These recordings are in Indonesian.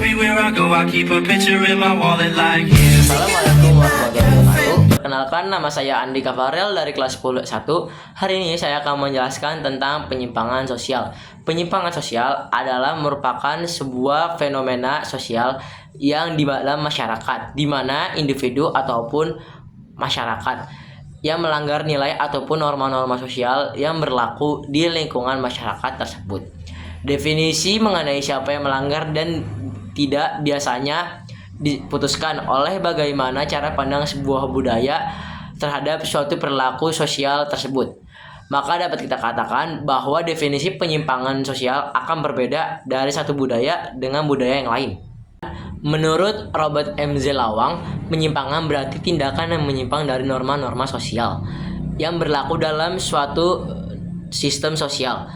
everywhere I go, I keep a picture in my wallet like yeah. Assalamualaikum warahmatullahi wabarakatuh. Perkenalkan, nama saya Andika Farel dari kelas 10 1. Hari ini saya akan menjelaskan tentang penyimpangan sosial. Penyimpangan sosial adalah merupakan sebuah fenomena sosial yang di dalam masyarakat, di mana individu ataupun masyarakat yang melanggar nilai ataupun norma-norma sosial yang berlaku di lingkungan masyarakat tersebut. Definisi mengenai siapa yang melanggar dan tidak biasanya diputuskan oleh bagaimana cara pandang sebuah budaya terhadap suatu perilaku sosial tersebut. Maka dapat kita katakan bahwa definisi penyimpangan sosial akan berbeda dari satu budaya dengan budaya yang lain. Menurut Robert M. Z. Lawang, penyimpangan berarti tindakan yang menyimpang dari norma-norma sosial yang berlaku dalam suatu sistem sosial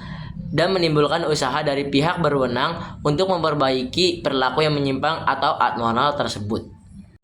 dan menimbulkan usaha dari pihak berwenang untuk memperbaiki perilaku yang menyimpang atau abnormal tersebut.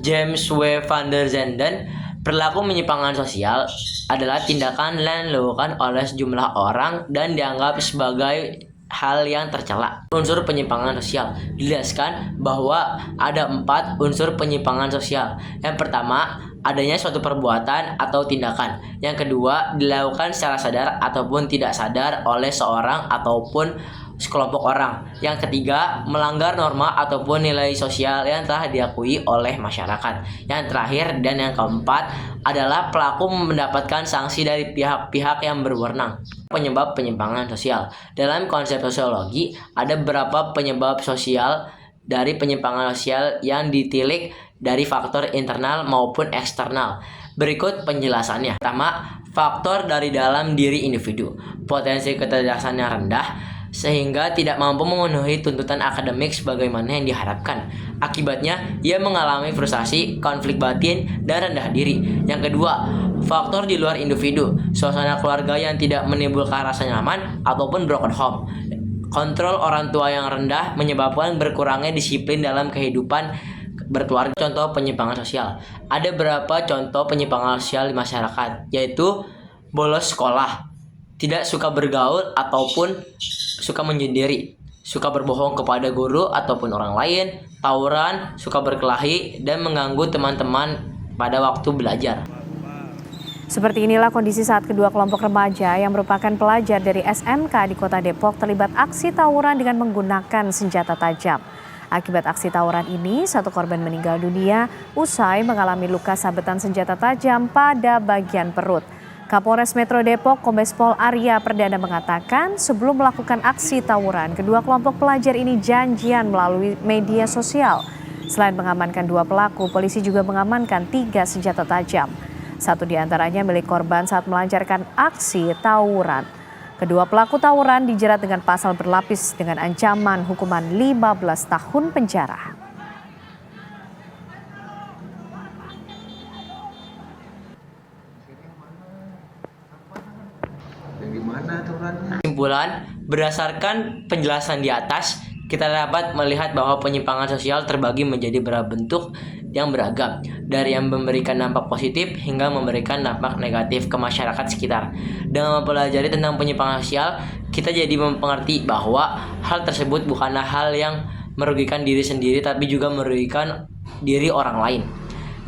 James W. van der Zanden, perilaku penyimpangan sosial adalah tindakan yang dilakukan oleh sejumlah orang dan dianggap sebagai hal yang tercela. Unsur penyimpangan sosial dijelaskan bahwa ada 4 unsur penyimpangan sosial. Yang pertama, adanya suatu perbuatan atau tindakan. Yang kedua, dilakukan secara sadar ataupun tidak sadar oleh seorang ataupun sekelompok orang. Yang ketiga, melanggar norma ataupun nilai sosial yang telah diakui oleh masyarakat. Yang terakhir dan yang keempat adalah pelaku mendapatkan sanksi dari pihak-pihak yang berwenang. Penyebab penyimpangan sosial. Dalam konsep sosiologi, ada beberapa penyebab sosial dari penyimpangan sosial yang ditilik dari faktor internal maupun eksternal. Berikut penjelasannya. Pertama, faktor dari dalam diri individu. Potensi kecerdasannya rendah sehingga tidak mampu memenuhi tuntutan akademik sebagaimana yang diharapkan. Akibatnya, ia mengalami frustasi, konflik batin, dan rendah diri. Yang kedua, faktor di luar individu. Suasana keluarga yang tidak menimbulkan rasa nyaman ataupun broken home. Kontrol orang tua yang rendah menyebabkan berkurangnya disiplin dalam kehidupan berkeluarga. Contoh penyimpangan sosial. Ada beberapa contoh penyimpangan sosial di masyarakat, yaitu bolos sekolah, tidak suka bergaul ataupun suka menyendiri, suka berbohong kepada guru ataupun orang lain, tawuran, suka berkelahi, dan mengganggu teman-teman pada waktu belajar. Seperti inilah kondisi saat kedua kelompok remaja yang merupakan pelajar dari SMK di Kota Depok terlibat aksi tawuran dengan menggunakan senjata tajam. Akibat aksi tawuran ini, 1 korban meninggal dunia usai mengalami luka sabetan senjata tajam pada bagian perut. Kapolres Metro Depok, Kombes Pol Arya Perdana mengatakan sebelum melakukan aksi tawuran, kedua kelompok pelajar ini janjian melalui media sosial. Selain mengamankan 2 pelaku, polisi juga mengamankan 3 senjata tajam. 1 diantaranya milik korban saat melancarkan aksi tawuran. Kedua pelaku tawuran dijerat dengan pasal berlapis dengan ancaman hukuman 15 tahun penjara. Kesimpulan, berdasarkan penjelasan di atas, kita dapat melihat bahwa penyimpangan sosial terbagi menjadi beberapa bentuk yang beragam, dari yang memberikan dampak positif hingga memberikan dampak negatif ke masyarakat sekitar. Dengan mempelajari tentang penyimpangan sosial, kita jadi mengerti bahwa hal tersebut bukanlah hal yang merugikan diri sendiri, tapi juga merugikan diri orang lain.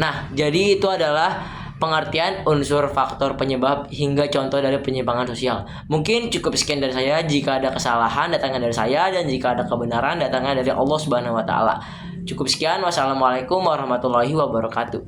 Nah, jadi itu adalah pengertian unsur faktor penyebab hingga contoh dari penyimpangan sosial. Mungkin cukup sekian dari saya. Jika ada kesalahan datangnya dari saya, dan jika ada kebenaran datangnya dari Allah Subhanahu wa taala. Cukup sekian. Wassalamualaikum warahmatullahi wabarakatuh.